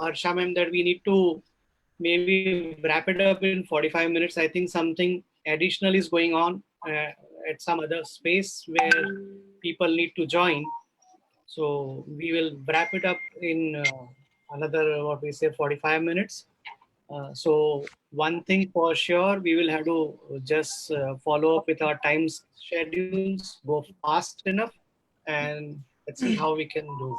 Harsha ma'am that we need to maybe wrap it up in 45 minutes. I think something additional is going on at some other space where people need to join. So we will wrap it up in another, what we say, 45 minutes. So one thing for sure, we will have to just follow up with our time schedules, go fast enough, and let's see how we can do.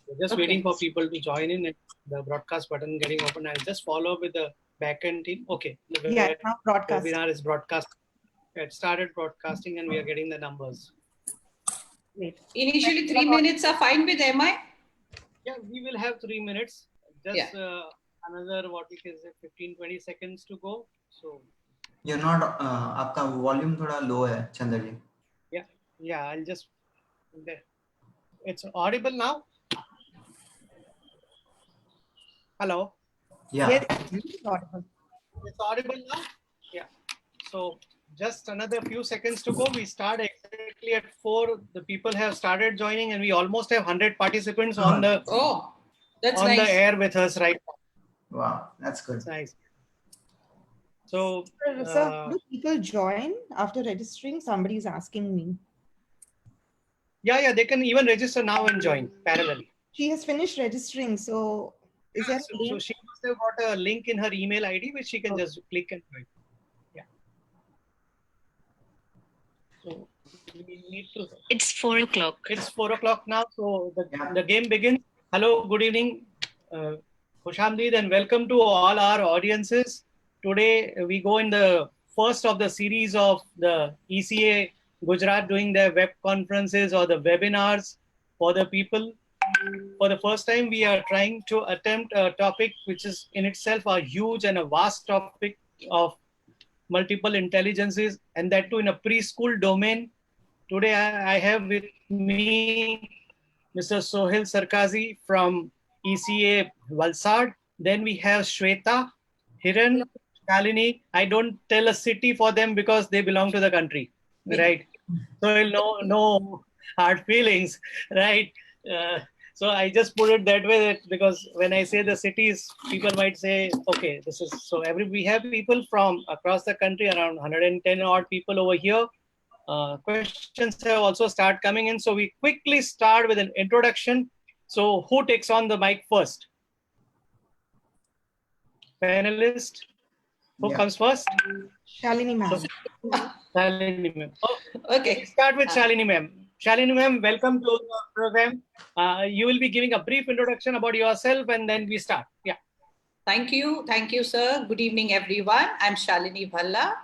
We're just waiting for people to join in and the broadcast button getting open. I'll just follow up with the backend team. Okay, the now webinar is broadcast. It started broadcasting and we are getting the numbers. Great. Initially, 3 minutes are fine with MI? Yeah, we will have 3 minutes. Just another, what we can say, 15-20 seconds to go. So you're not, आपका volume थोड़ा low है, Chandra ji. Yeah, I'll just, it's audible now? Hello? Yeah. Yes, it's audible. It's audible now? Yeah. So just another few seconds to go. We start exactly at 4. The people have started joining and we almost have 100 participants on the that's on nice. the air with us right now. Wow, that's good. That's nice. So, sir, how do people join after registering? Somebody is asking me. Yeah, they can even register now and join parallelly. She has finished registering, so is there a link? So she must have got a link in her email ID which she can just click and join. Yeah. So we need to. It's 4 o'clock. It's 4 o'clock now, so the game begins. Hello, good evening, Khushamdeed, and welcome to all our audiences. Today we go in the first of the series of the ECA Gujarat doing their web conferences or the webinars for the people. For the first time, we are trying to attempt a topic which is in itself a huge and a vast topic of multiple intelligences, and that too in a preschool domain. Today I have with me Mr. Sohail Sarkazi from ECA Valsad. Then we have Shweta, Hiran, Shalini. I don't tell a city for them because they belong to the country, right? So no hard feelings, right? So I just put it that way because when I say the cities, people might say, okay, this is so. We have people from across the country, around 110 odd people over here. Questions have also started coming in. So we quickly start with an introduction. So who takes on the mic first? Panelist? Who comes first? Shalini ma'am. Shalini ma'am. Okay. Let's start with Shalini ma'am. Shalini ma'am, welcome to the program. You will be giving a brief introduction about yourself and then we start. Yeah. Thank you, sir. Good evening, everyone. I'm Shalini Bhalla.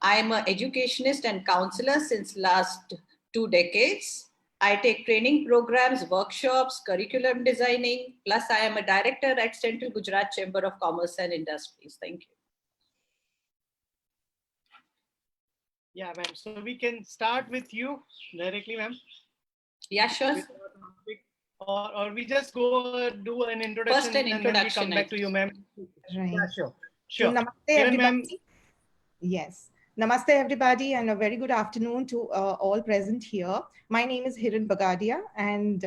I am an educationist and counselor since last 2 decades. I take training programs, workshops, curriculum designing, plus I am a director at Central Gujarat Chamber of Commerce and Industries. Thank you. Yeah, ma'am. So we can start with you directly, ma'am. Yeah, sure. Or we just go do an introduction. First an introduction. And then we come back to you, ma'am. Right. Yeah, sure. So, namaste, everybody. Yes. Namaste, everybody, and a very good afternoon to all present here. My name is Hiran Bagadia, and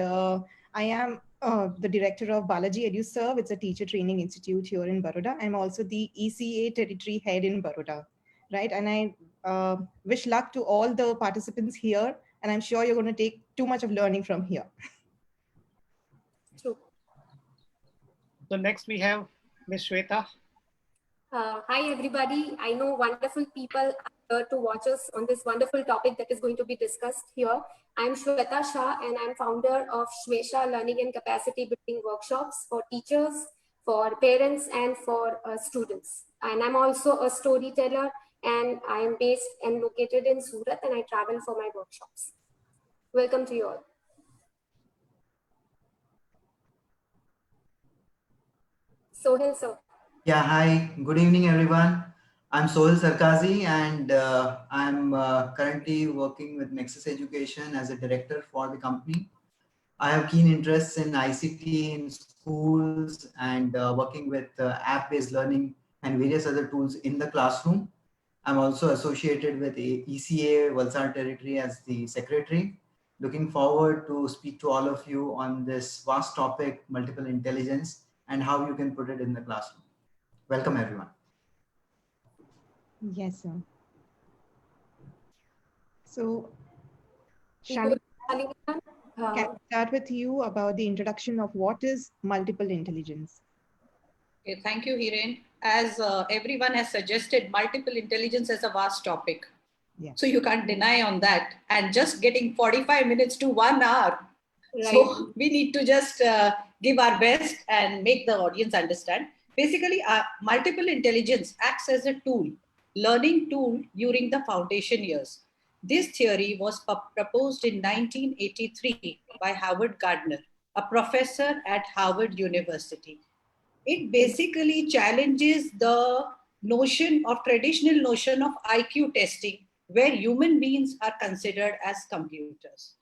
I am the director of Balaji EduServe. It's a teacher training institute here in Baroda. I'm also the ECA territory head in Baroda, right? And I wish luck to all the participants here, and I'm sure you're going to take too much of learning from here. So next we have Ms. Shweta. Hi, everybody. I know wonderful people are here to watch us on this wonderful topic that is going to be discussed here. I'm Shweta Shah, and I'm founder of Shwesha Learning and Capacity Building Workshops for teachers, for parents, and for students. And I'm also a storyteller, and I am based and located in Surat, and I travel for my workshops. Welcome to you all. Sohail, sir. Yeah, hi. Good evening, everyone. I'm Sohail Sarkazi, and I'm currently working with Nexus Education as a director for the company. I have keen interests in ICT in schools and working with app-based learning and various other tools in the classroom. I'm also associated with ECA Valsad Territory as the secretary. Looking forward to speak to all of you on this vast topic, multiple intelligence, and how you can put it in the classroom. Welcome, everyone. Yes, sir. So, Shalini, Shalini, can I start with you about the introduction of what is multiple intelligence? Okay, thank you, Hiren. As everyone has suggested, multiple intelligence is a vast topic. Yeah. So you can't deny on that. And just getting 45 minutes to 1 hour. Right. So we need to just give our best and make the audience understand. Basically, multiple intelligence acts as a tool, learning tool during the foundation years. This theory was proposed in 1983 by Howard Gardner, a professor at Harvard University. It basically challenges the traditional notion of IQ testing, where human beings are considered as computers.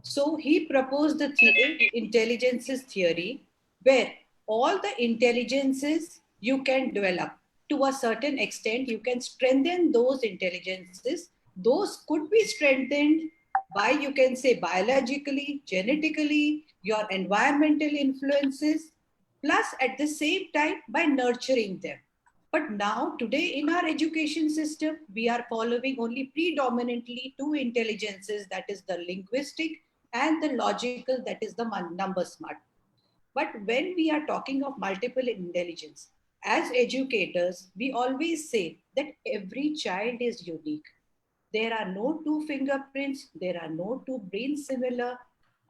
So he proposed the eight intelligences theory, where all the intelligences you can develop to a certain extent, you can strengthen those intelligences. Those could be strengthened by, you can say, biologically, genetically, your environmental influences, plus at the same time by nurturing them. But now, today in our education system, we are following only predominantly two intelligences, that is the linguistic and the logical, that is the number smart. But when we are talking of multiple intelligence, as educators, we always say that every child is unique. There are no two fingerprints, there are no two brains similar.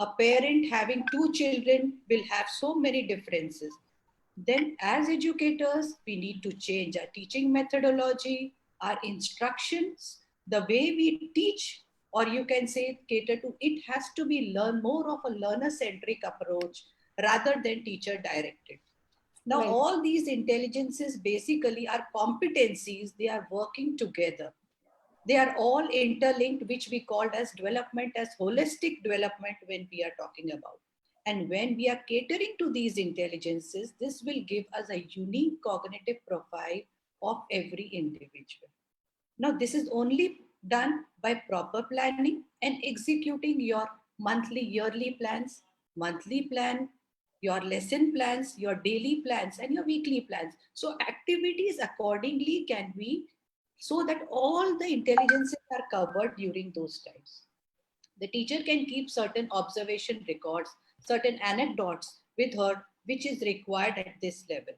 A parent having two children will have so many differences. Then as educators, we need to change our teaching methodology, our instructions, the way we teach, or you can say cater to, it has to be more of a learner-centric approach rather than teacher-directed. Now, Right. all these intelligences basically are competencies, they are working together. They are all interlinked, which we called as development, as holistic development when we are talking about. And when we are catering to these intelligences, this will give us a unique cognitive profile of every individual. Now, this is only done by proper planning and executing your monthly, yearly plans, monthly plan, your lesson plans, your daily plans, and your weekly plans. So activities accordingly can be, so that all the intelligences are covered during those times. The teacher can keep certain observation records, certain anecdotes with her, which is required at this level.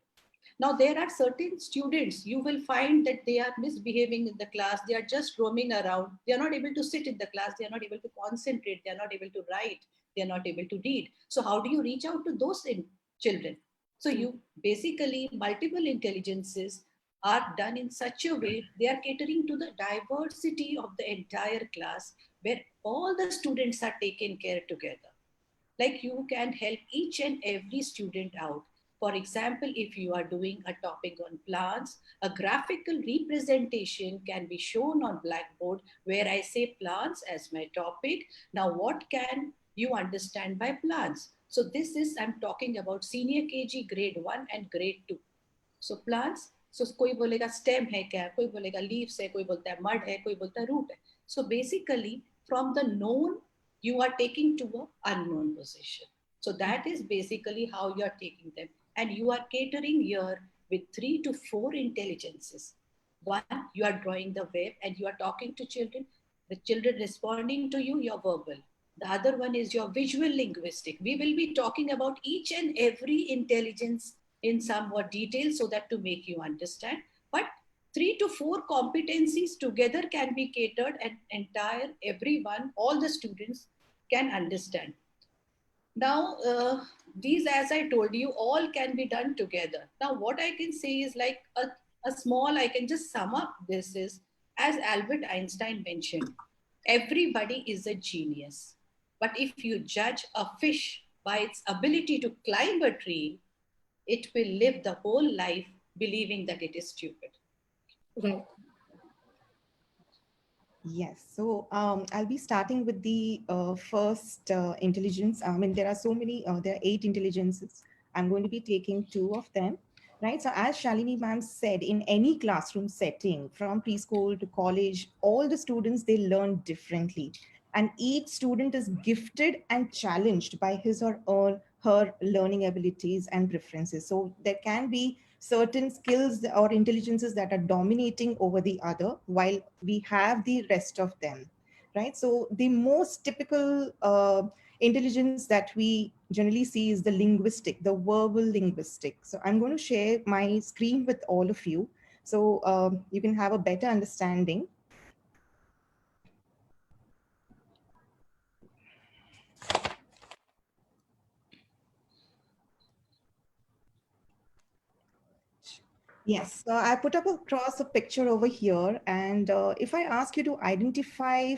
Now, there are certain students, you will find that they are misbehaving in the class. They are just roaming around. They are not able to sit in the class. They are not able to concentrate. They are not able to write. They are not able to read. So how do you reach out to those children? So you basically, multiple intelligences are done in such a way, they are catering to the diversity of the entire class, where all the students are taken care together. Like you can help each and every student out. For example, if you are doing a topic on plants, a graphical representation can be shown on Blackboard where I say plants as my topic. Now, what can you understand by plants? So this is, I'm talking about senior KG grade 1 and grade 2. So plants, so कोई बोलेगा stem है क्या, कोई बोलेगा leaves है, कोई बोलता है mud है, कोई बोलता है root है. So basically, from the known, you are taking to an unknown position. So that is basically how you are taking them. And you are catering here with 3 to 4 intelligences. One, you are drawing the web and you are talking to children. The children responding to you, you're verbal. The other one is your visual linguistic. We will be talking about each and every intelligence in somewhat detail so that to make you understand. But 3 to 4 competencies together can be catered and entire everyone, all the students can understand. Now, these, as I told you, all can be done together. Now, what I can say is like a small, I can just sum up this is, as Albert Einstein mentioned, everybody is a genius. But if you judge a fish by its ability to climb a tree, it will live the whole life believing that it is stupid. Right. Yes, so I'll be starting with the first intelligence. I mean, there are so many, there are 8 intelligences. I'm going to be taking 2 of them, right? So as Shalini ma'am said, in any classroom setting, from preschool to college, all the students, they learn differently. And each student is gifted and challenged by his or her her learning abilities and preferences. So there can be certain skills or intelligences that are dominating over the other while we have the rest of them, right? So the most typical intelligence that we generally see is the linguistic, the verbal linguistic. So I'm going to share my screen with all of you so you can have a better understanding. Yes, so I put up across a picture over here, and if I ask you to identify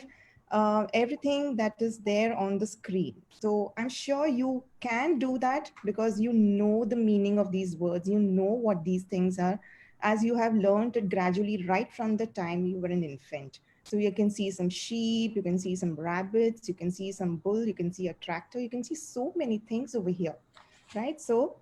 everything that is there on the screen, so I'm sure you can do that because you know the meaning of these words, you know what these things are, as you have learned it gradually right from the time you were an infant. So you can see some sheep, you can see some rabbits, you can see some bull, you can see a tractor, you can see so many things over here, right? So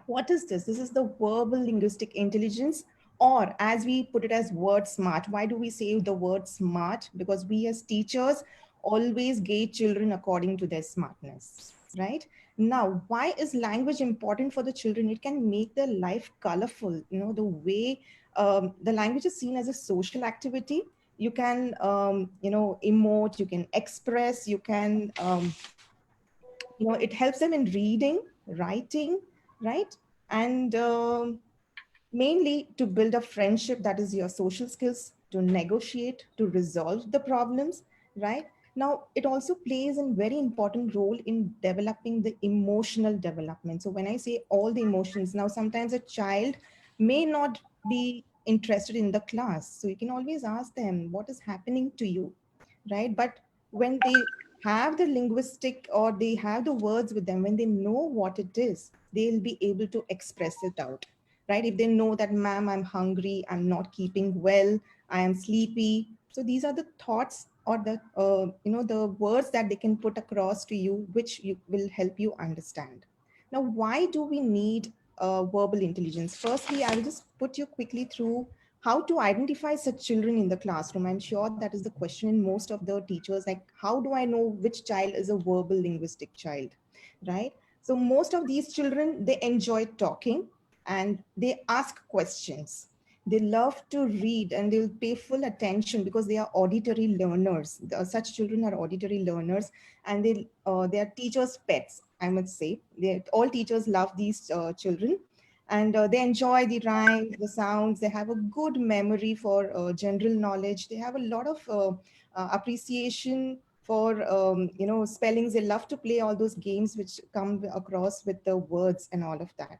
what is this? This is the verbal linguistic intelligence, or as we put it as word smart. Why do we say the word smart? Because we as teachers always gauge children according to their smartness, right? Now, why is language important for the children? It can make their life colorful. You know, the way the language is seen as a social activity. You can, emote, you can express, you can, it helps them in reading, writing, right? And mainly to build a friendship, that is your social skills, to negotiate, to resolve the problems, right? Now it also plays a very important role in developing the emotional development. So when I say all the emotions, now sometimes a child may not be interested in the class, so you can always ask them what is happening to you, right? But when they have the linguistic or they have the words with them, when they know what it is, they'll be able to express it out, right? If they know that, ma'am, I'm hungry, I'm not keeping well, I am sleepy. So these are the thoughts or the words that they can put across to you, which will help you understand. Now, why do we need verbal intelligence? Firstly, I will just put you quickly through how to identify such children in the classroom. I'm sure that is the question in most of the teachers, like, how do I know which child is a verbal linguistic child, right? So most of these children, they enjoy talking and they ask questions. They love to read and they'll pay full attention because they are auditory learners. Such children are auditory learners, and they are teachers' pets, I must say. All teachers love these children, and they enjoy the rhymes, the sounds. They have a good memory for general knowledge. They have a lot of appreciation for spellings. They love to play all those games which come across with the words and all of that.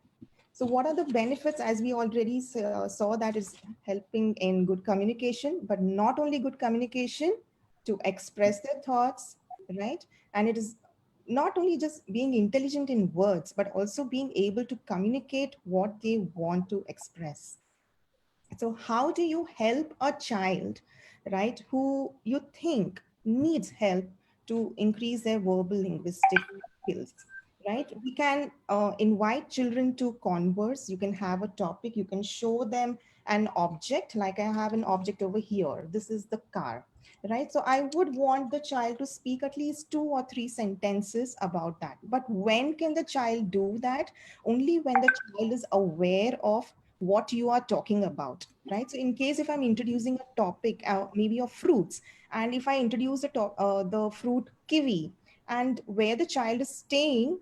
So what are the benefits? As we already saw, that is helping in good communication, but not only good communication, to express their thoughts, right? And it is not only just being intelligent in words, but also being able to communicate what they want to express. So how do you help a child, right, who you think needs help to increase their verbal linguistic skills, right? We can invite children to converse. You can have a topic. You can show them an object, like I have an object over here. This is the car, right? So I would want the child to speak at least 2 or 3 sentences about that. But when can the child do that? Only when the child is aware of what you are talking about, right? So in case if I'm introducing a topic, maybe of fruits, and if I introduce the fruit kiwi, and where the child is staying,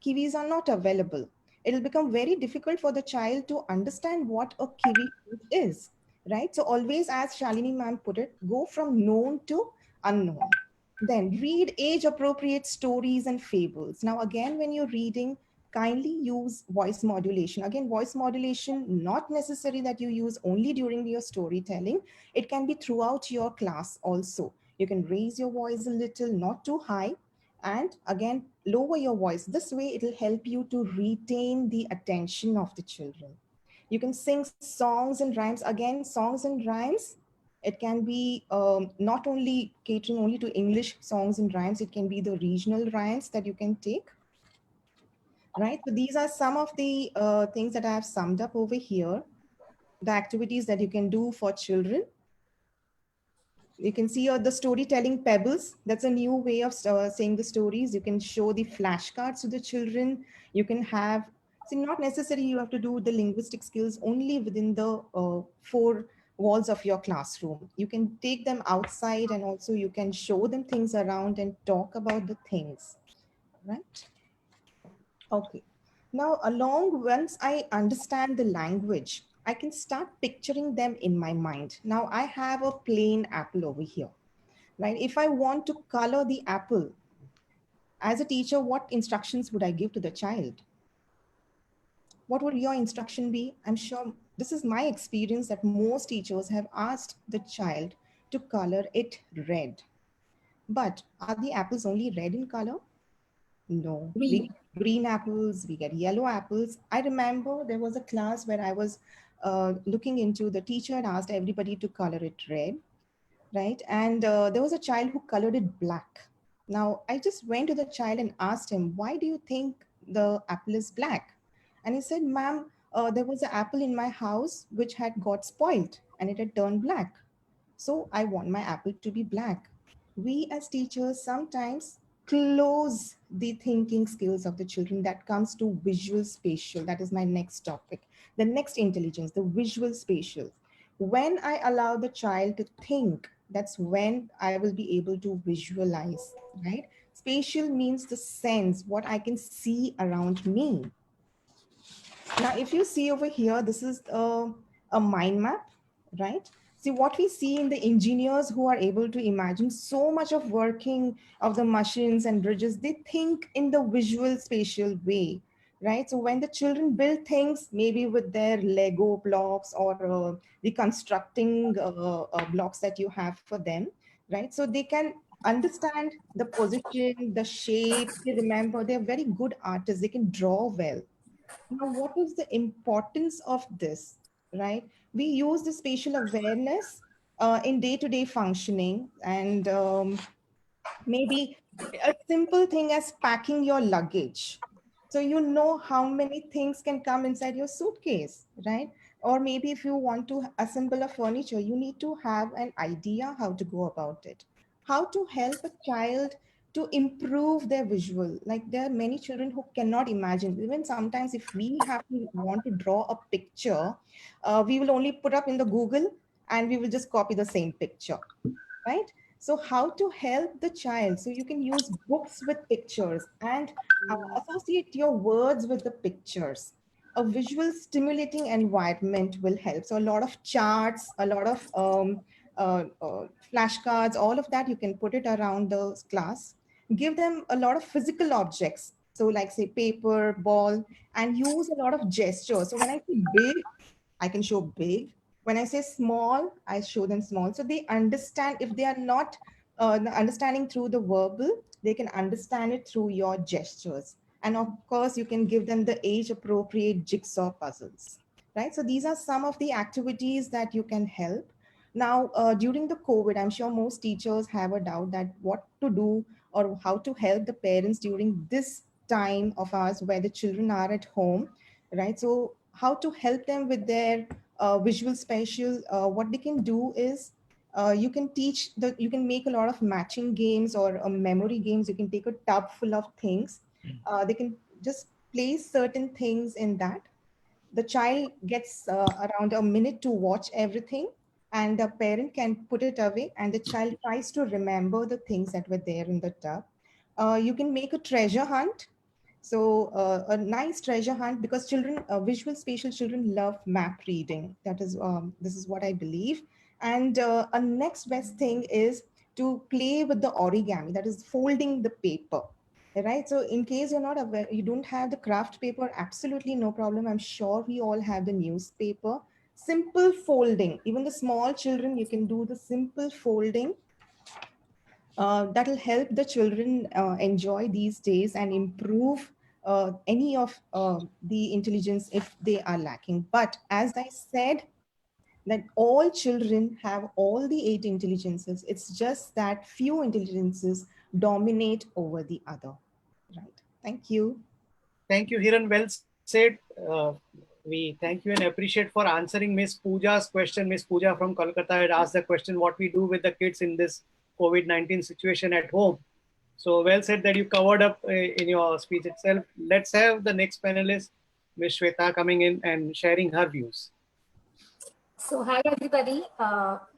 kiwis are not available, it'll become very difficult for the child to understand what a kiwi fruit is, right? So always, as Shalini ma'am put it, go from known to unknown. Then read age appropriate stories and fables. Now again, when you're reading, kindly use voice modulation. Again, voice modulation, not necessary that you use only during your storytelling. It can be throughout your class also. You can raise your voice a little, not too high, and again, lower your voice. This way, it'll help you to retain the attention of the children. You can sing songs and rhymes. Again, songs and rhymes, it can be not only catering only to English songs and rhymes, it can be the regional rhymes that you can take, right? So these are some of the things that I have summed up over here, the activities that you can do for children. You can see the storytelling pebbles. That's a new way of saying the stories. You can show the flashcards to the children. You can have, see, not necessarily you have to do the linguistic skills only within the four walls of your classroom. You can take them outside, and also you can show them things around and talk about the things, right? Okay. Now, once I understand the language, I can start picturing them in my mind. Now, I have a plain apple over here, right? If I want to color the apple, as a teacher, what instructions would I give to the child? What would your instruction be? I'm sure this is my experience that most teachers have asked the child to color it red. But are the apples only red in color? No, we Green. get green apples, we get yellow apples. I remember there was a class where I was looking into, the teacher had asked everybody to color it red, right? And there was a child who colored it black. Now, I just went to the child and asked him, why do you think the apple is black? And he said, ma'am, there was an apple in my house which had got spoiled and it had turned black. So I want my apple to be black. We as teachers sometimes close the thinking skills of the children. That comes to visual spatial. That is my next topic. The next intelligence, the visual spatial. When I allow the child to think, that's when I will be able to visualize, right? Spatial means the sense, what I can see around me. Now, if you see over here, this is a mind map, right? See what we see in the engineers who are able to imagine so much of working of the machines and bridges, they think in the visual spatial way, right? So when the children build things, maybe with their Lego blocks or the constructing blocks that you have for them, right? So they can understand the position, the shape, they remember, they're very good artists, they can draw well. Now, what is the importance of this, right? We use the spatial awareness in day-to-day functioning, and maybe a simple thing as packing your luggage. So you know how many things can come inside your suitcase, right? Or maybe if you want to assemble a furniture, you need to have an idea how to go about it. How to help a child to improve their visual. Like there are many children who cannot imagine. Even sometimes if we have to want to draw a picture, we will only put up in the Google and we will just copy the same picture, right? So how to help the child? So you can use books with pictures and associate your words with the pictures. A visual stimulating environment will help. So a lot of charts, a lot of flashcards, all of that, you can put it around the class. Give them a lot of physical objects. So like say paper, ball, and use a lot of gestures. So when I say big, I can show big. When I say small, I show them small. So they understand. If they are not understanding through the verbal, they can understand it through your gestures. And of course, you can give them the age appropriate jigsaw puzzles, right? So these are some of the activities that you can help. Now, during the COVID, I'm sure most teachers have a doubt that what to do or how to help the parents during this time of ours where the children are at home, right? So how to help them with their visual spatial, what they can do is you can teach the, you can make a lot of matching games or memory games. You can take a tub full of things. They can just place certain things in that. The child gets around a minute to watch everything, and the parent can put it away and the child tries to remember the things that were there in the tub. You can make a treasure hunt. So a nice treasure hunt, because children, visual spatial children love map reading. That is, this is what I believe. And a next best thing is to play with the origami, that is folding the paper, right? So in case you're not aware, you don't have the craft paper, absolutely no problem. I'm sure we all have the newspaper. Simple folding, even the small children, you can do the simple folding. That will help the children enjoy these days and improve any of the intelligence if they are lacking. But as I said, that all children have all the 8 intelligences. It's just that few intelligences dominate over the other. Right. Thank you. Thank you, Hiran. Well said. We thank you and appreciate for answering Miss Pooja's question. Miss Pooja from Kolkata had asked the question, what we do with the kids in this COVID-19 situation at home. So well said that you covered up in your speech itself. Let's have the next panelist, Miss Shweta, coming in and sharing her views. So hi everybody.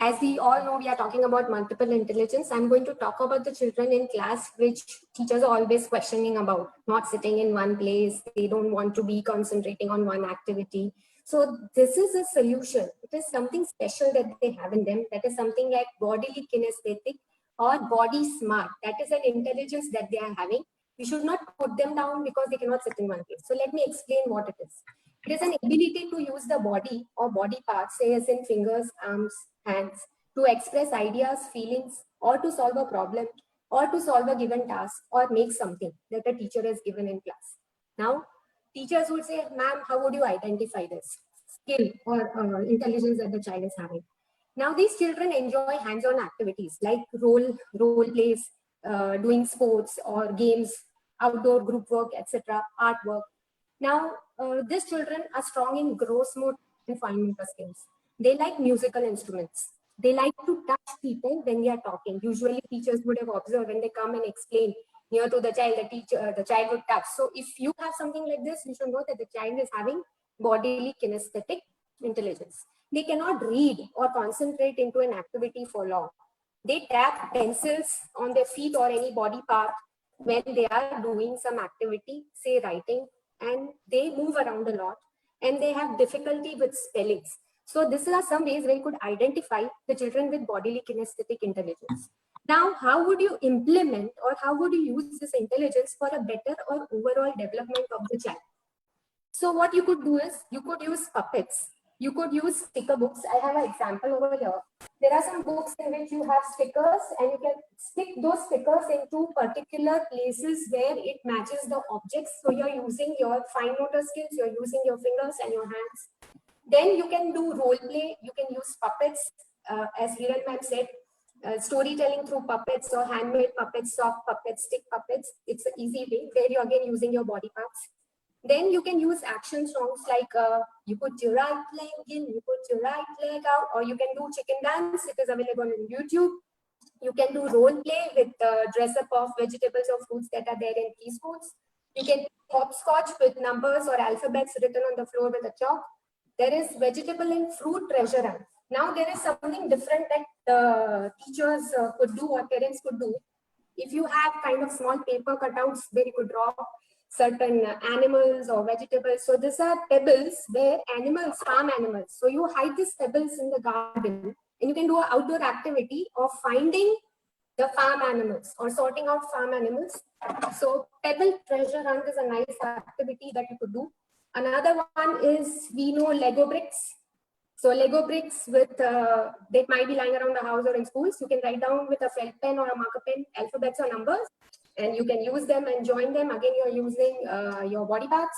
As we all know, we are talking about multiple intelligence. I'm going to talk about the children in class, which teachers are always questioning about, not sitting in one place. They don't want to be concentrating on one activity. So this is a solution. It is something special that they have in them. That is something like bodily kinesthetic or body smart. That is an intelligence that they are having. We should not put them down because they cannot sit in one place. So let me explain what it is. It is an ability to use the body or body parts, say as in fingers, arms, hands, to express ideas, feelings, or to solve a problem, or to solve a given task, or make something that a teacher has given in class. Now, teachers would say, ma'am, how would you identify this skill or intelligence that the child is having? Now, these children enjoy hands-on activities like role plays, doing sports or games, outdoor group work, etc., artwork. Now, these children are strong in gross motor and fine motor skills. They like musical instruments. They like to touch people when they are talking. Usually, teachers would have observed when they come and explain near to the child, the child would touch. So, if you have something like this, you should know that the child is having bodily kinesthetic intelligence. They cannot read or concentrate into an activity for long. They tap pencils on their feet or any body part when they are doing some activity, say writing, and they move around a lot and they have difficulty with spellings. So these are some ways where you could identify the children with bodily kinesthetic intelligence. Now, how would you implement or how would you use this intelligence for a better or overall development of the child? So what you could do is you could use puppets. You could use sticker books. I have an example over here. There are some books in which you have stickers and you can stick those stickers into particular places where it matches the objects. So you're using your fine motor skills, you're using your fingers and your hands. Then you can do role play. You can use puppets, as Hiran ma'am said, storytelling through puppets or handmade puppets, soft puppets, stick puppets. It's an easy way where you're again using your body parts. Then you can use action songs like you put your right leg in, you put your right leg out, or you can do chicken dance. It is available on YouTube. You can do role play with dress up of vegetables or fruits that are there in preschools. You can hopscotch with numbers or alphabets written on the floor with a chalk. There is vegetable and fruit treasure hunt. Now there is something different that the teachers could do or parents could do. If you have kind of small paper cutouts where you could draw certain animals or vegetables. So these are pebbles where animals, farm animals. So you hide these pebbles in the garden and you can do an outdoor activity of finding the farm animals or sorting out farm animals. So pebble treasure hunt is a nice activity that you could do. Another one is, we know Lego bricks. So Lego bricks with, they might be lying around the house or in schools. You can write down with a felt pen or a marker pen, alphabets or numbers, and you can use them and join them. Again, you're using your body parts.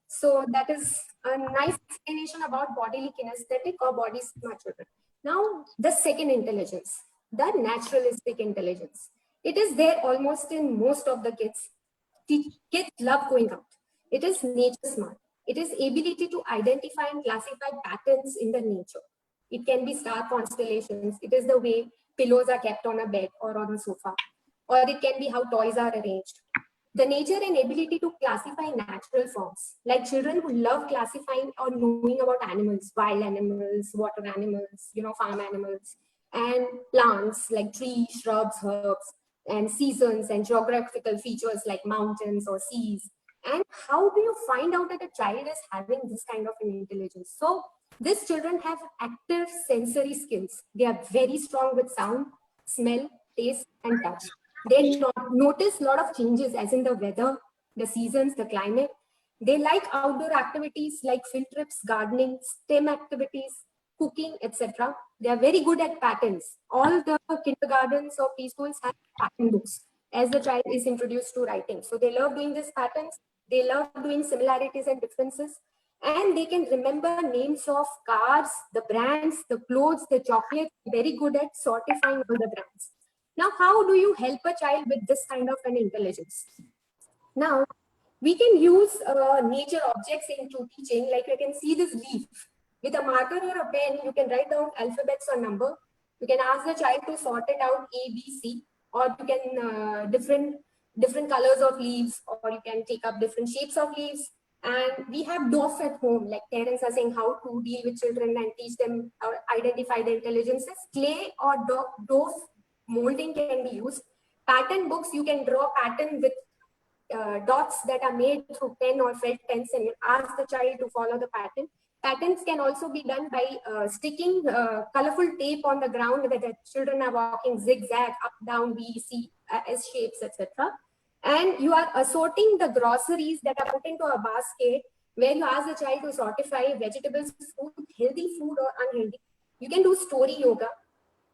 So that is a nice explanation about bodily kinesthetic or body smart children. Now, the second intelligence, the naturalistic intelligence. It is there almost in most of the kids. Kids love going out. It is nature smart. It is ability to identify and classify patterns in the nature. It can be star constellations. It is the way pillows are kept on a bed or on a sofa. Or it can be how toys are arranged. The nature and ability to classify natural forms, like children who love classifying or knowing about animals, wild animals, water animals, farm animals, and plants like trees, shrubs, herbs, and seasons and geographical features like mountains or seas. And how do you find out that a child is having this kind of an intelligence? So these children have active sensory skills. They are very strong with sound, smell, taste, and touch. They notice a lot of changes as in the weather, the seasons, the climate. They like outdoor activities like field trips, gardening, STEM activities, cooking, etc. They are very good at patterns. All the kindergartens or preschools have pattern books as the child is introduced to writing. So they love doing these patterns. They love doing similarities and differences. And they can remember names of cars, the brands, the clothes, the chocolates. Very good at sortifying all the brands. Now, how do you help a child with this kind of an intelligence? Now, We can use nature objects into teaching, like you can see this leaf. With a marker or a pen, you can write down alphabets or number. You can ask the child to sort it out A, B, C, or you can different colors of leaves, or you can take up different shapes of leaves. And we have DOF at home, like parents are saying how to deal with children and teach them or identify their intelligences. Clay or DOF molding can be used. Pattern books, you can draw pattern with dots that are made through pen or felt pens, and you ask the child to follow the pattern. Patterns can also be done by sticking colorful tape on the ground where the children are walking zigzag, up, down, B, C, S shapes, etc. And you are assorting the groceries that are put into a basket, where you ask the child to sortify vegetables, fruit, healthy food or unhealthy. You can do story yoga.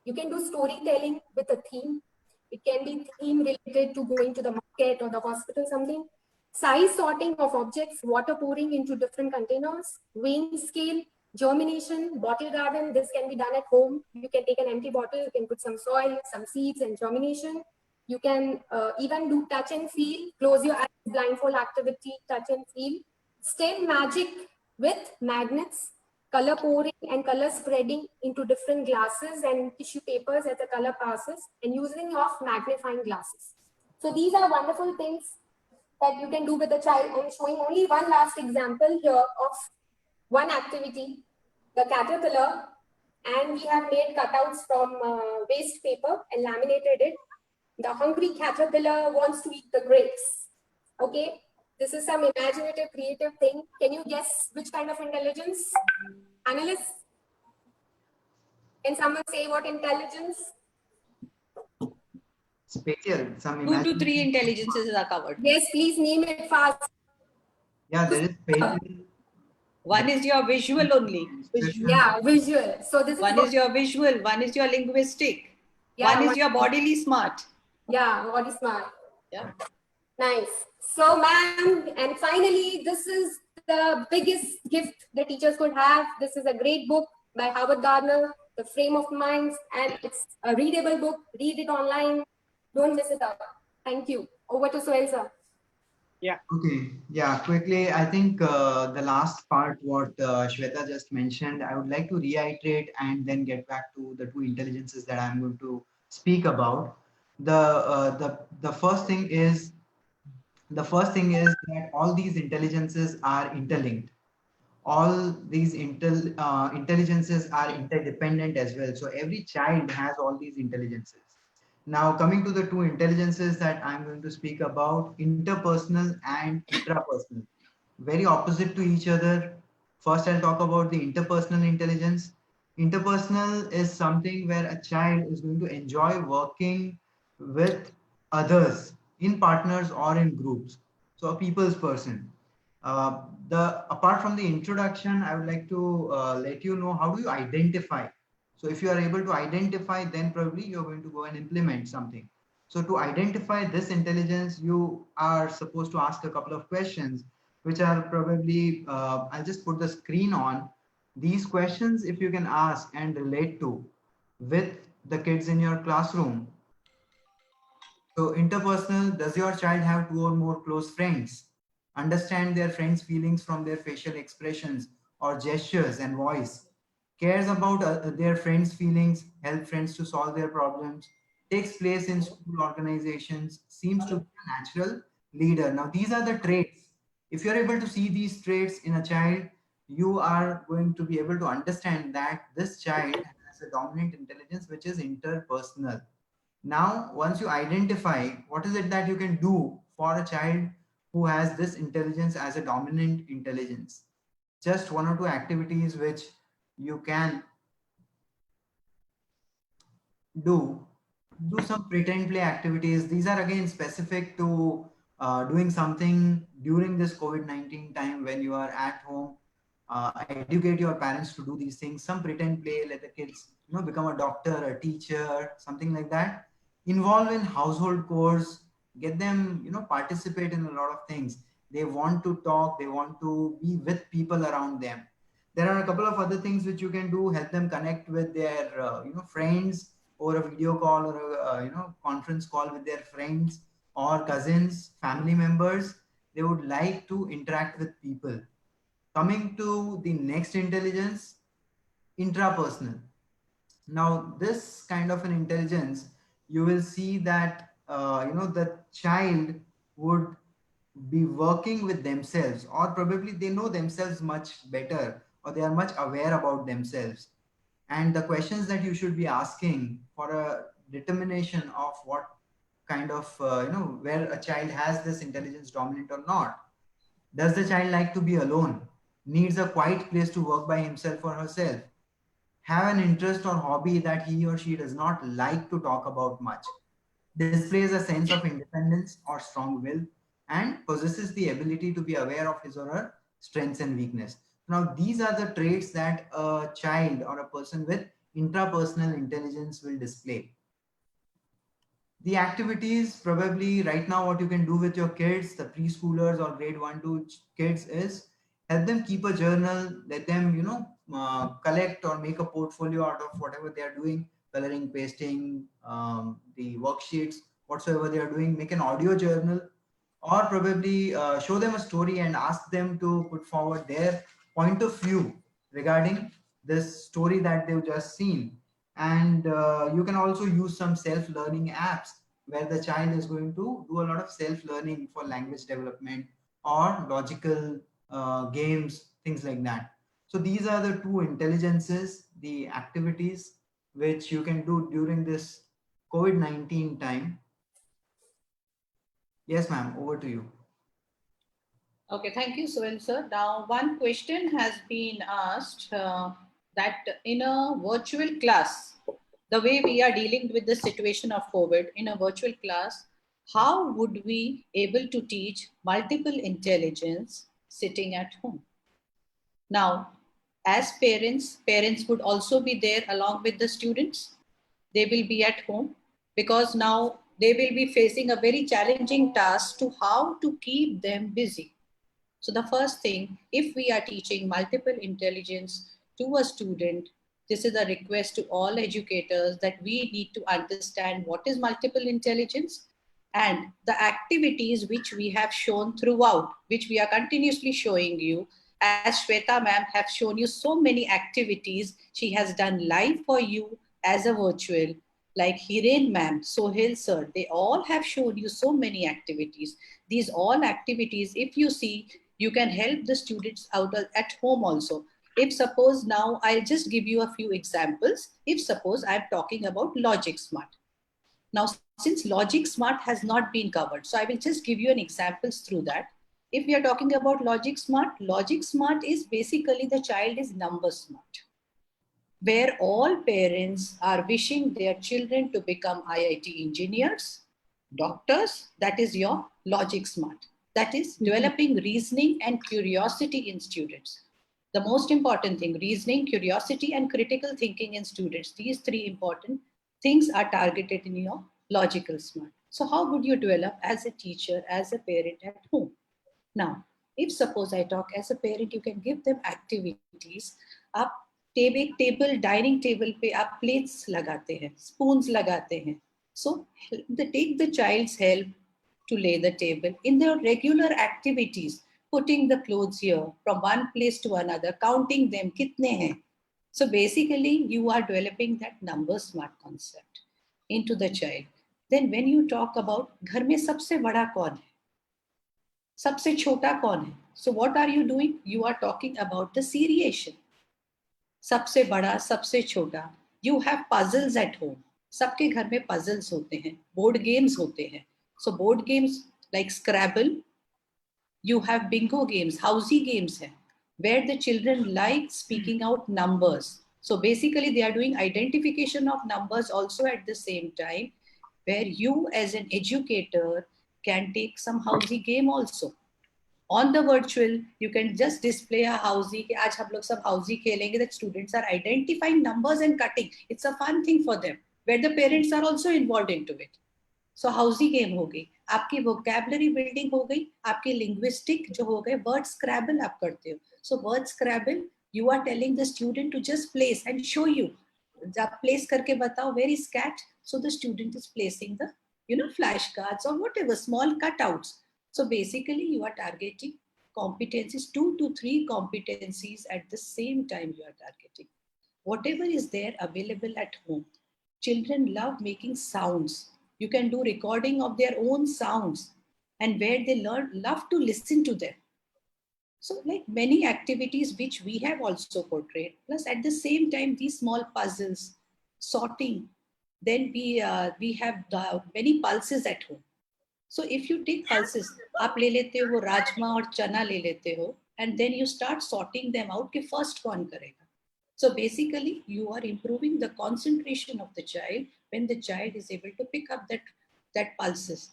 You can do storytelling with a theme. It can be theme related to going to the market or the hospital, something. Size sorting of objects, water pouring into different containers, weighing scale, germination, bottle garden. This can be done at home. You can take an empty bottle, you can put some soil, some seeds and germination. You can even do touch and feel, close your eyes, blindfold activity, touch and feel. STEM magic with magnets, color pouring and color spreading into different glasses and tissue papers as the color passes, and using of magnifying glasses. So these are wonderful things that you can do with the child. I'm showing only one last example here of one activity, the caterpillar, and we have made cutouts from waste paper and laminated it. The hungry caterpillar wants to eat the grapes. Okay, this is some imaginative, creative thing. Can you guess which kind of intelligence? Analysts? Can someone say what intelligence? Spatial, some 2 to 3 intelligences are covered. Yes, please name it fast. Yeah, there is spatial. One is your visual only. Yeah, visual. So this One is your visual, one is your linguistic, yeah, one is your bodily smart. Yeah, body smart. Yeah. Nice. So, ma'am, and finally, this is the biggest gift the teachers could have. This is a great book by Howard Gardner, The Frame of Minds, and it's a readable book. Read it online. Don't miss it out. Thank you. Over to Sohail sir. Okay, yeah, quickly, I think the last part, what Shweta just mentioned, I would like to reiterate and then get back to the two intelligences that I'm going to speak about. The first thing is that all these intelligences are interlinked. All these intelligences are interdependent as well. So every child has all these intelligences. Now, coming to the two intelligences that I'm going to speak about, interpersonal and intrapersonal, very opposite to each other. First, I'll talk about the interpersonal intelligence. Interpersonal is something where a child is going to enjoy working with others in partners or in groups. So a people's person. Apart from the introduction, I would like to let you know how do you identify. So if you are able to identify, then probably you're going to go and implement something. So to identify this intelligence, you are supposed to ask a couple of questions, which are probably, I'll just put the screen on. These questions, if you can ask and relate to with the kids in your classroom. So interpersonal, does your child have 2 or more close friends? Understand their friends' feelings from their facial expressions or gestures and voice. Cares about their friends' feelings, help friends to solve their problems, takes place in school organizations, seems to be a natural leader. Now, these are the traits. If you're able to see these traits in a child, you are going to be able to understand that this child has a dominant intelligence, which is interpersonal. Now, once you identify what is it that you can do for a child who has this intelligence as a dominant intelligence, just 1 or 2 activities which you can do some pretend play activities. These are again specific to doing something during this COVID-19 time when you are at home. Educate your parents to do these things. Some pretend play, let the kids become a doctor, a teacher, something like that. Involve in household chores, get them participate in a lot of things. They want to talk, they want to be with people around them. There are a couple of other things which you can do. Help them connect with their friends, or a video call, or a conference call with their friends or cousins, family members. they would like to interact with people. Coming to the next intelligence, intrapersonal. Now, this kind of an intelligence, you will see that the child would be working with themselves, or probably they know themselves much better, or they are much aware about themselves. And the questions that you should be asking for a determination of what kind of where a child has this intelligence dominant or not. Does the child like to be alone? Needs a quiet place to work by himself or herself? Have an interest or hobby that he or she does not like to talk about much? Displays a sense of independence or strong will, and possesses the ability to be aware of his or her strengths and weakness. Now, these are the traits that a child or a person with intrapersonal intelligence will display. The activities, probably right now, what you can do with your kids, the preschoolers or grade 1 to kids, is help them keep a journal, let them collect or make a portfolio out of whatever they are doing, coloring, pasting, the worksheets, whatsoever they are doing. Make an audio journal, or probably show them a story and ask them to put forward their point of view regarding this story that they've just seen. And you can also use some self-learning apps where the child is going to do a lot of self-learning for language development or logical games, things like that. So these are the two intelligences, the activities which you can do during this COVID-19 time. Yes, ma'am, over to you. Okay, thank you, Sohel sir. Now, one question has been asked that in a virtual class, the way we are dealing with the situation of COVID in a virtual class, how would we able to teach multiple intelligence sitting at home? Now, as parents would also be there along with the students. They will be at home because now they will be facing a very challenging task to how to keep them busy. So the first thing, if we are teaching multiple intelligence to a student, this is a request to all educators that we need to understand what is multiple intelligence and the activities which we have shown throughout, which we are continuously showing you. As Shweta ma'am have shown you so many activities, she has done live for you as a virtual, like Hiren ma'am, Sohel sir, they all have shown you so many activities. These all activities, if you see, you can help the students out at home also. If suppose now, I'll just give you a few examples. If suppose I'm talking about Logic Smart. Now, since Logic Smart has not been covered, so I will just give you an examples through that. If we are talking about Logic Smart is basically the child is number smart, where all parents are wishing their children to become IIT engineers, doctors. That is your Logic Smart. That is developing reasoning and curiosity in students. The most important thing, reasoning, curiosity, and critical thinking in students. These three important things are targeted in your Logical Smart. So how would you develop as a teacher, as a parent at home? Now, if suppose I talk as a parent, you can give them activities. आप table dining table पे आप plates लगाते हैं, spoons लगाते हैं. So take the child's help to lay the table in their regular activities, putting the clothes here from one place to another, counting them, kitne hain. So basically, you are developing that number smart concept into the child. Then when you talk about घर में सबसे बड़ा कौन है, सबसे छोटा कौन है, so what are you doing? You are talking about the seriation. सबसे बड़ा, सबसे छोटा. You have puzzles at home. सबके घर में puzzles होते हैं, board games होते हैं. So board games like Scrabble. You have bingo games, housey games हैं, where the children like speaking out numbers. So basically they are doing identification of numbers also at the same time, where you as an educator can take some housey game also. On the virtual, you can just display a housey. कि आज हम लोग सब housey खेलेंगे. That students are identifying numbers and cutting. It's a fun thing for them, where the parents are also involved into it. So housey game हो गई, आपकी vocabulary building हो गई, आपकी linguistic जो हो गए, word Scrabble आप करते हो. So word Scrabble, you are telling the student to just place and show you. आप place करके बताओ where is cat. So the student is placing the flashcards or whatever small cutouts. So basically you are targeting competencies, 2 to 3 competencies at the same time you are targeting. Whatever is there available at home. Children love making sounds. You can do recording of their own sounds and where they love to listen to them. So like many activities which we have also portrayed, plus at the same time, these small puzzles, sorting, then we have many pulses at home. So if you take pulses, आप ले लेते हो वो राजमा और चना ले लेते हो, and then you start sorting them out कि first कौन करेगा. So basically, you are improving the concentration of the child when the child is able to pick up that pulses.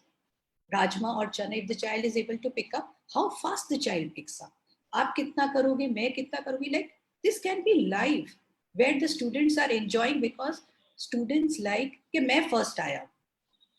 Rajma or chana, if the child is able to pick up, how fast the child picks up. आप कितना करोगे, मैं कितना करूँगी, like this can be live, where the students are enjoying because students like कि मैं first आया.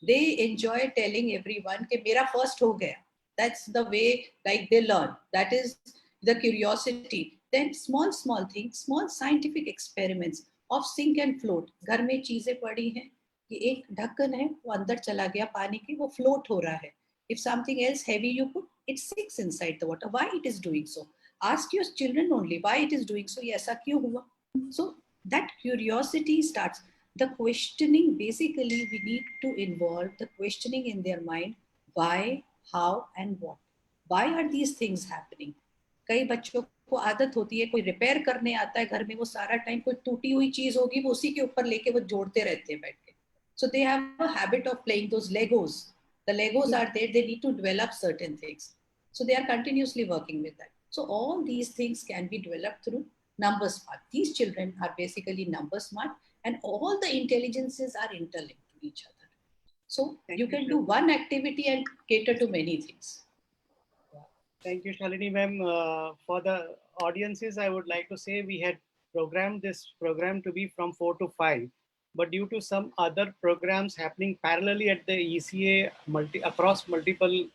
They enjoy telling everyone कि मेरा first हो गया. That's the way like they learn. That is the curiosity. Then small things, small scientific experiments of sink and float. घर में चीजें पड़ी हैं कि एक ढक्कन है वो अंदर चला गया पानी के, वो float हो रहा है. If something else heavy you put, it sinks inside the water. Why it is doing so? Ask your children only why it is doing so. ये ऐसा क्यों हुआ? So that curiosity starts. The questioning, basically we need to involve the questioning in their mind. Why, how and what? Why are these things happening? कई बच्चों को आदत होती है, कोई रिपेयर करने आता है घर में, वो सारा टाइम कोई टूटी हुई चीज होगी वो उसी के ऊपर लेके वो जोड़ते रहते हैं बैठ के. So they have a habit of playing those Legos. The Legos are there, they need to develop certain things. So they are continuously working with that. So all these things can be developed through number smart. These children are basically number smart and all the intelligences are interlinked to each other. So you can do one activity and cater to many things. Thank you, Shalini ma'am. For the audiences, I would like to say we had programmed this program to be from 4 to 5. But due to some other programs happening parallelly at the ECA across multiple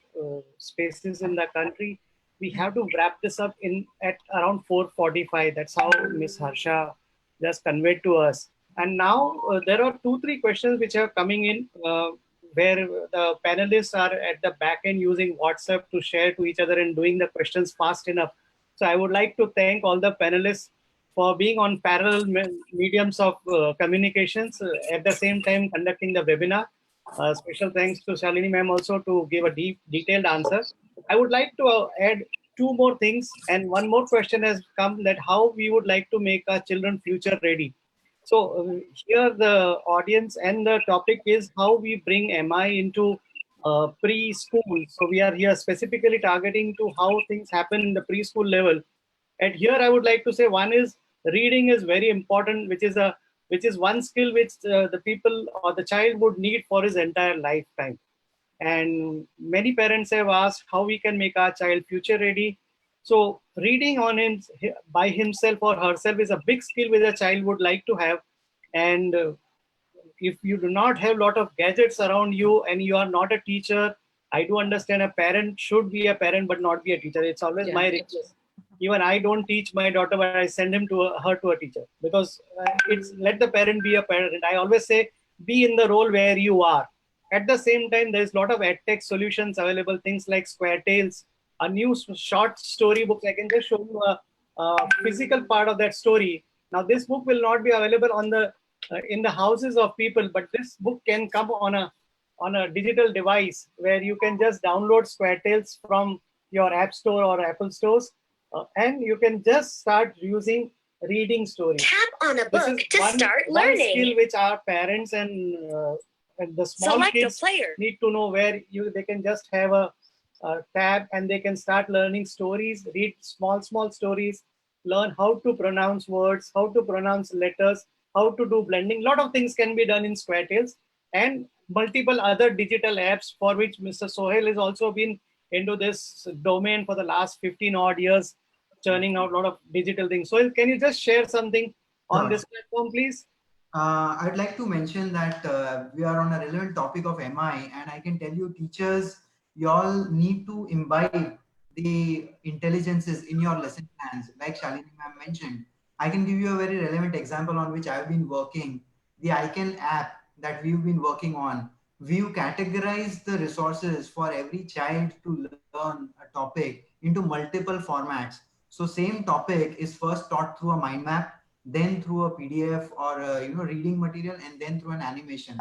spaces in the country, we have to wrap this up at around 4:45. That's how Ms. Harsha just conveyed to us. And now there are 2-3 questions which are coming in where the panelists are at the back end using WhatsApp to share to each other and doing the questions fast enough. So I would like to thank all the panelists for being on parallel mediums of communications at the same time conducting the webinar. Special thanks to Shalini ma'am also to give a detailed answer. I would like to add 2 more things, and one more question has come, that how we would like to make our children future ready. So here the audience and the topic is how we bring MI into preschool. So we are here specifically targeting to how things happen in the preschool level. And here I would like to say one is reading is very important, which is one skill which the people or the child would need for his entire lifetime. And many parents have asked how we can make our child future ready. So reading on him by himself or herself is a big skill which a child would like to have. And if you do not have a lot of gadgets around you and you are not a teacher, I do understand a parent should be a parent but not be a teacher. It's always my request. Even I don't teach my daughter, but I send her to a teacher, because it's let the parent be a parent. I always say be in the role where you are. At the same time, there's a lot of edtech solutions available, things like Square Tales, a new short story book. I can just show you a physical part of that story. Now, this book will not be available on the in the houses of people, but this book can come on a digital device where you can just download Square Tales from your App Store or Apple stores, and you can just start using reading stories. Tap on a book to start one learning. Skill which our parents and the small Select kids a player. need to know, where they can just have a tab and they can start learning stories, read small stories, learn how to pronounce words, how to pronounce letters, how to do blending. A lot of things can be done in Square Tales, and multiple other digital apps for which Mr. Sohail has also been into this domain for the last 15 odd years, churning out a lot of digital things. So can you just share something on this platform, please? I'd like to mention that we are on a relevant topic of MI, and I can tell you, teachers, you all need to imbibe the intelligences in your lesson plans. Like Shalini ma'am mentioned, I can give you a very relevant example on which I've been working. The ICANN app that we've been working on we categorize the resources for every child to learn a topic into multiple formats. So same topic is first taught through a mind map, then through a PDF or a, reading material, and then through an animation.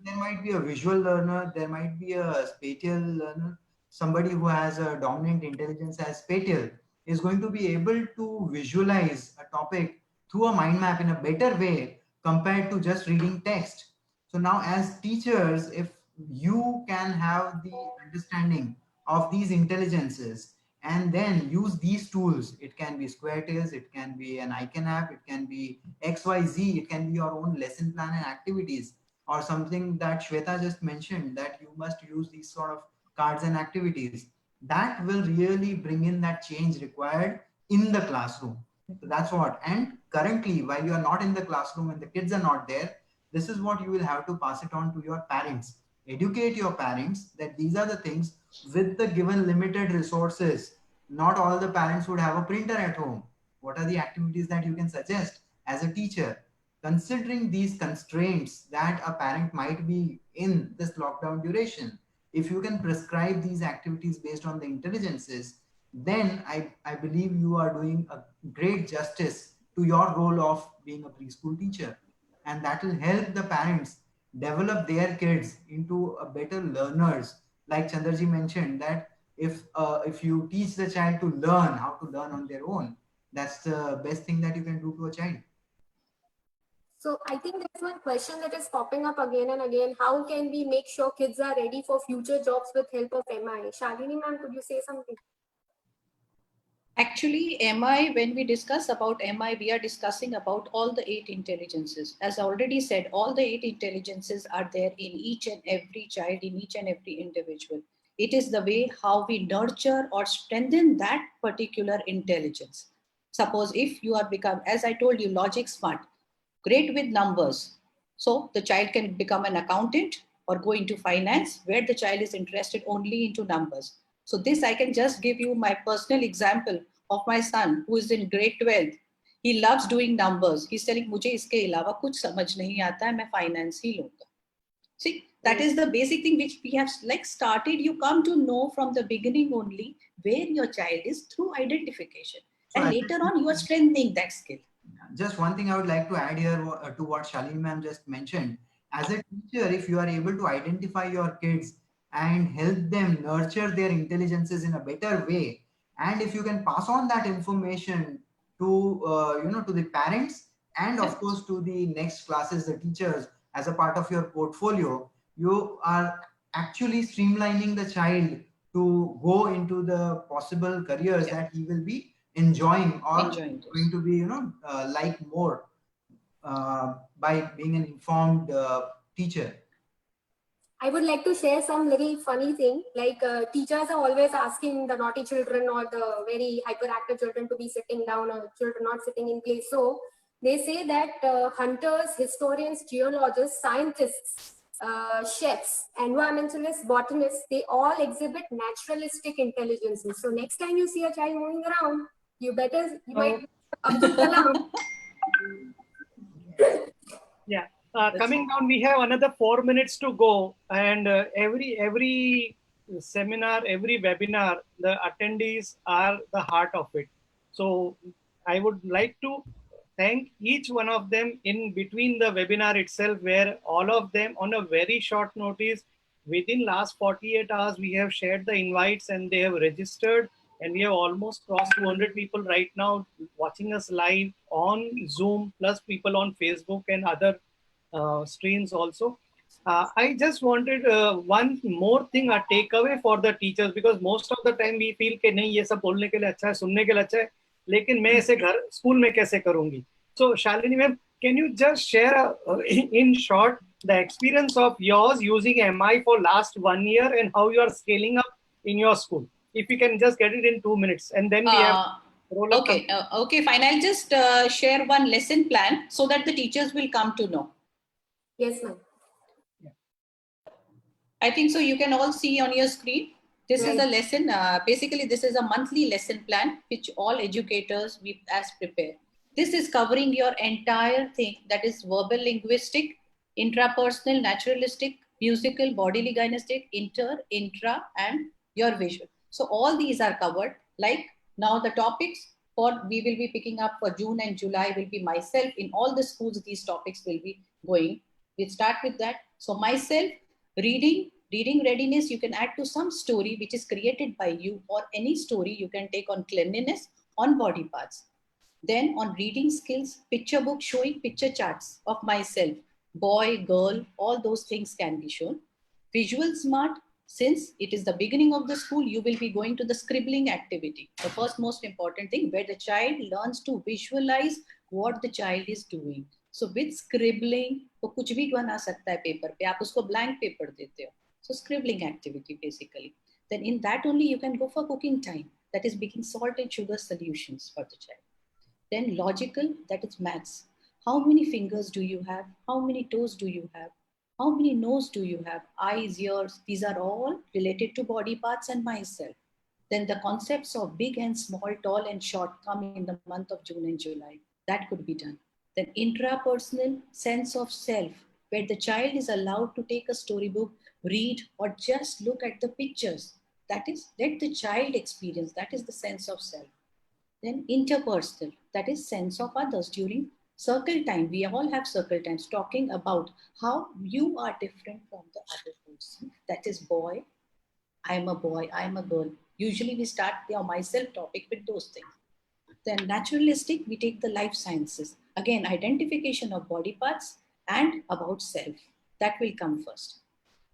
There might be a visual learner, there might be a spatial learner. Somebody who has a dominant intelligence as spatial is going to be able to visualize a topic through a mind map in a better way compared to just reading text. So now as teachers, if you can have the understanding of these intelligences and then use these tools, it can be Square it can be an Icon app, it can be XYZ, it can be your own lesson plan and activities, or something that Shweta just mentioned, that you must use these sort of cards and activities. That will really bring in that change required in the classroom. So that's what. And currently, while you are not in the classroom and the kids are not there, this is what you will have to pass it on to your parents. Educate your parents that these are the things with the given limited resources. Not all the parents would have a printer at home. What are the activities that you can suggest as a teacher? Considering these constraints that a parent might be in this lockdown duration, if you can prescribe these activities based on the intelligences, then I believe you are doing a great justice to your role of being a preschool teacher. And that will help the parents develop their kids into a better learners. Like Chandraji mentioned, that if you teach the child to learn how to learn on their own, that's the best thing that you can do to a child. So I think there's one question that is popping up again and again. How can we make sure kids are ready for future jobs with help of MI? Shalini ma'am, could you say something? Actually, MI, when we discuss about MI, we are discussing about all the 8 intelligences. As I already said, all the 8 intelligences are there in each and every child, in each and every individual. It is the way how we nurture or strengthen that particular intelligence. Suppose if you are become, as I told you, logic smart, great with numbers. So the child can become an accountant or go into finance, where the child is interested only into numbers. So this, I can just give you my personal example of my son who is in grade 12th. He loves doing numbers. He's telling, मुझे इसके अलावा कुछ समझ नहीं आता है, मैं finance ही लूँगा. See, that is the basic thing which we have like started. You come to know from the beginning only where your child is through identification. So and later on, you are strengthening that skill. Just one thing I would like to add here to what Shalini ma'am just mentioned. As a teacher, if you are able to identify your kids and help them nurture their intelligences in a better way, and if you can pass on that information to to the parents and of course to the next classes, the teachers, as a part of your portfolio, you are actually streamlining the child to go into the possible careers that he will be enjoying or going to be like more by being an informed teacher. I would like to share some little funny thing. Like teachers are always asking the naughty children or the very hyperactive children to be sitting down, or children not sitting in place. So they say that hunters, historians, geologists, scientists, chefs, environmentalists, botanists, they all exhibit naturalistic intelligences. So next time you see a child moving around, you might Abdul Kalam. Yeah. Coming down, we have another 4 minutes to go, and every seminar, every webinar, the attendees are the heart of it. So I would like to thank each one of them in between the webinar itself, where all of them on a very short notice, within last 48 hours, we have shared the invites and they have registered, and we have almost crossed 200 people right now watching us live on Zoom, plus people on Facebook and other streams also. I just wanted one more thing, a takeaway for the teachers, because most of the time we feel कि नहीं ये सब बोलने के लिए अच्छा है, सुनने के लिए अच्छा है, लेकिन मैं ऐसे घर स्कूल में कैसे करूँगी? So Shalini ma'am, can you just share in short the experience of yours using MI for last 1 year and how you are scaling up in your school? If you can just get it in 2 minutes, and then we have okay, fine. I'll just share one lesson plan so that the teachers will come to know. Yes, ma'am. I think so. You can all see on your screen. This is a lesson. Basically, this is a monthly lesson plan which all educators we as prepare. This is covering your entire thing, that is verbal linguistic, intrapersonal, naturalistic, musical, bodily gymnastic, intra, and your visual. So all these are covered. Like now the topics for we will be picking up for June and July will be myself. In all the schools, these topics will be going. We'll start with that. So myself, reading readiness, you can add to some story which is created by you, or any story you can take on cleanliness, on body parts. Then on reading skills, picture book showing picture charts of myself, boy, girl, all those things can be shown. Visual smart, since it is the beginning of the school, you will be going to the scribbling activity. The first most important thing where the child learns to visualize what the child is doing. So with scribbling, वो कुछ भी बना सकता है paper पे, आप उसको blank paper देते हो. So scribbling activity basically. Then in that only you can go for cooking time. That is making salt and sugar solutions for the child. Then logical, that is maths. How many fingers do you have? How many toes do you have? How many nose do you have? Eyes, ears, these are all related to body parts and myself. Then the concepts of big and small, tall and short come in the month of June and July. That could be done. Then intrapersonal sense of self, where the child is allowed to take a storybook, read, or just look at the pictures. That is, let the child experience. That is the sense of self. Then interpersonal, that is sense of others. During circle time, we all have circle times, talking about how you are different from the other person. That is boy, I am a boy, I am a girl. Usually we start the myself topic with those things. Then naturalistic, we take the life sciences. Again, identification of body parts and about self. That will come first.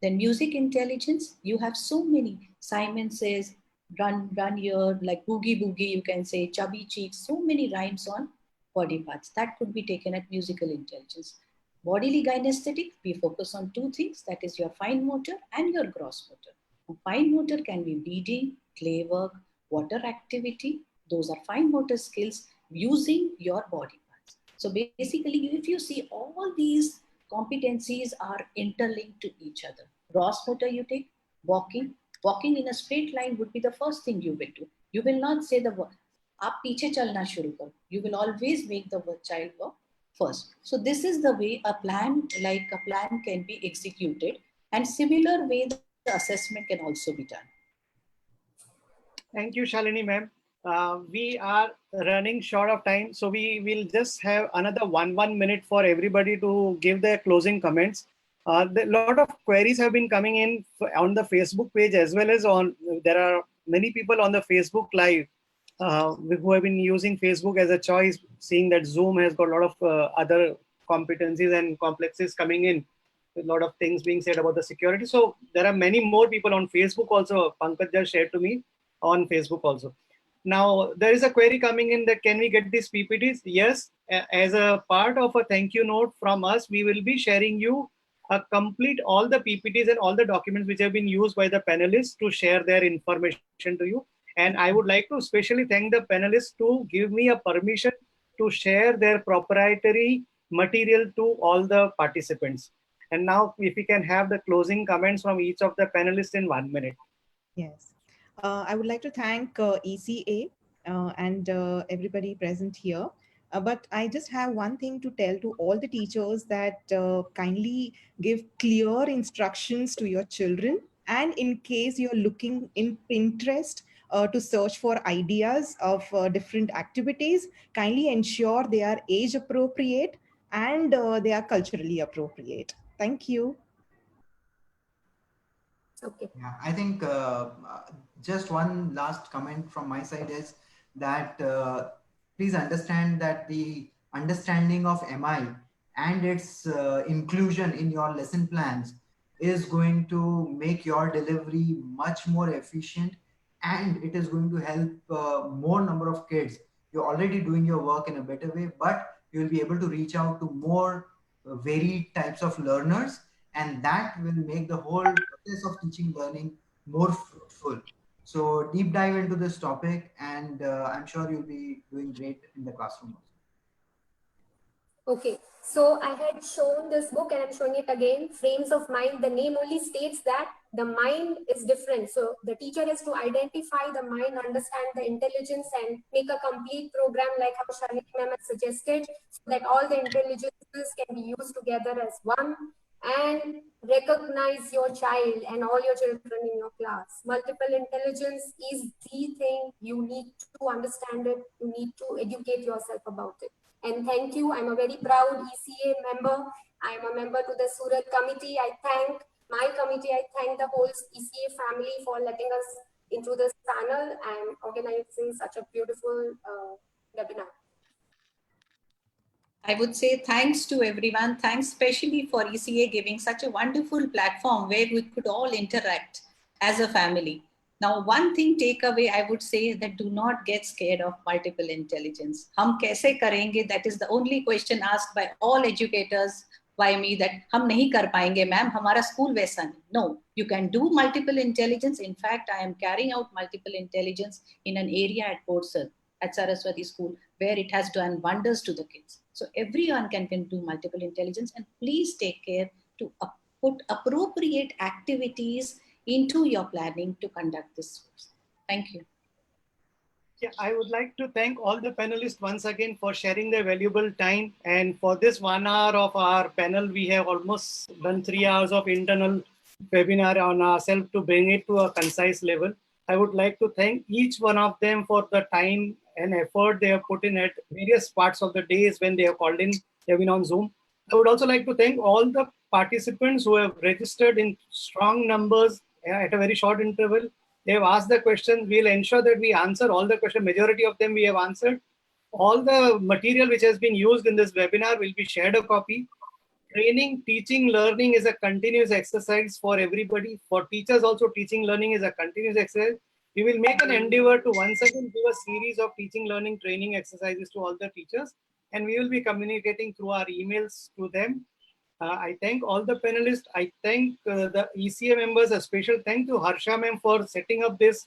Then music intelligence, you have so many. Simon says, run here, like boogie boogie, you can say chubby cheeks, so many rhymes on body parts. That could be taken at musical intelligence. Bodily gynesthetic, we focus on two things, that is your fine motor and your gross motor. Fine motor can be reading, clay work, water activity. Those are fine motor skills using your body parts. So basically, if you see all these competencies are interlinked to each other. Gross motor you take, walking. Walking in a straight line would be the first thing you will do. You will not say the word, आप पीछे चलना शुरू करो. You will always make the child walk first. So this is the way a plan can be executed, and similar way the assessment can also be done. Thank you, Shalini ma'am. We are running short of time, so we will just have another one minute for everybody to give their closing comments. A lot of queries have been coming in on the Facebook page, as well as on, there are many people on the Facebook Live who have been using Facebook as a choice, seeing that Zoom has got a lot of other competencies and complexes coming in, with a lot of things being said about the security. So there are many more people on Facebook also. Pankaj just shared to me on Facebook also. Now there is a query coming in that can we get these PPTs? Yes, as a part of a thank you note from us, we will be sharing you a complete all the PPTs and all the documents which have been used by the panelists to share their information to you. And I would like to especially thank the panelists to give me a permission to share their proprietary material to all the participants. And now if we can have the closing comments from each of the panelists in 1 minute. Yes. I would like to thank ECA and everybody present here. But I just have one thing to tell to all the teachers, that kindly give clear instructions to your children. And in case you're looking in Pinterest to search for ideas of different activities, kindly ensure they are age appropriate and they are culturally appropriate. Thank you. Okay. Yeah, I think just one last comment from my side is that please understand that the understanding of MI and its inclusion in your lesson plans is going to make your delivery much more efficient, and it is going to help more number of kids. You're already doing your work in a better way, but you'll be able to reach out to more varied types of learners, and that will make the whole process of teaching learning more fruitful. So deep dive into this topic, and I'm sure you'll be doing great in the classroom also. Okay, so I had shown this book and I'm showing it again, Frames of Mind. The name only states that the mind is different. So the teacher has to identify the mind, understand the intelligence, and make a complete program like how Shalini ma'am has suggested, so that all the intelligences can be used together as one. and recognize your child and all your children in your class. Multiple intelligence is the thing. You need to understand it. You need to educate yourself about it. And thank you. I'm a very proud ECA member. I'm a member to the Surat committee. I thank my committee. I thank the whole ECA family for letting us into this panel and organizing such a beautiful webinar. I would say thanks to everyone. Thanks especially for ECA giving such a wonderful platform where we could all interact as a family. Now, one thing takeaway, I would say that do not get scared of multiple intelligence. Hum kaise karenge? That is the only question asked by all educators by me, that hum nahi kar payenge, ma'am, hamara school waisa nahi. No, you can do multiple intelligence. In fact, I am carrying out multiple intelligence in an area at Portsel, at Saraswati School, where it has done wonders to the kids. So everyone can do multiple intelligence, and please take care to put appropriate activities into your planning to conduct this course. Thank you. Yeah, I would like to thank all the panelists once again for sharing their valuable time. And for this 1 hour of our panel, we have almost done 3 hours of internal webinar on ourselves to bring it to a concise level. I would like to thank each one of them for the time and effort they have put in at various parts of the days when they have called in, they have been on Zoom. I would also like to thank all the participants who have registered in strong numbers at a very short interval. They have asked the questions. We'll ensure that we answer all the questions. Majority of them we have answered. All the material which has been used in this webinar will be shared a copy. Training, teaching, learning is a continuous exercise for everybody. For teachers also, teaching, learning is a continuous exercise. We will make an endeavor to once again do a series of teaching, learning, training exercises to all the teachers. And we will be communicating through our emails to them. I thank all the panelists. I thank the ECA members. A special thank to Harsha ma'am for setting up this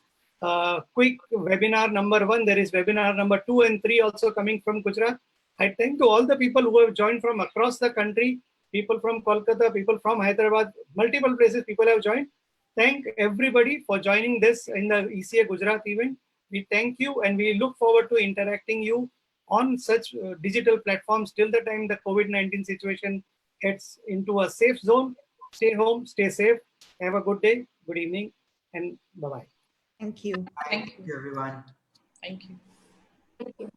quick webinar number 1. There is webinar number 2 and 3 also coming from Gujarat. I thank to all the people who have joined from across the country, people from Kolkata, people from Hyderabad, multiple places people have joined. Thank everybody for joining this in the ECA Gujarat event. We thank you and we look forward to interacting you on such digital platforms till the time the COVID-19 situation gets into a safe zone. Stay home, stay safe. Have a good day, good evening, and bye-bye. Thank you. Thank you. Everyone. Thank you. Thank you.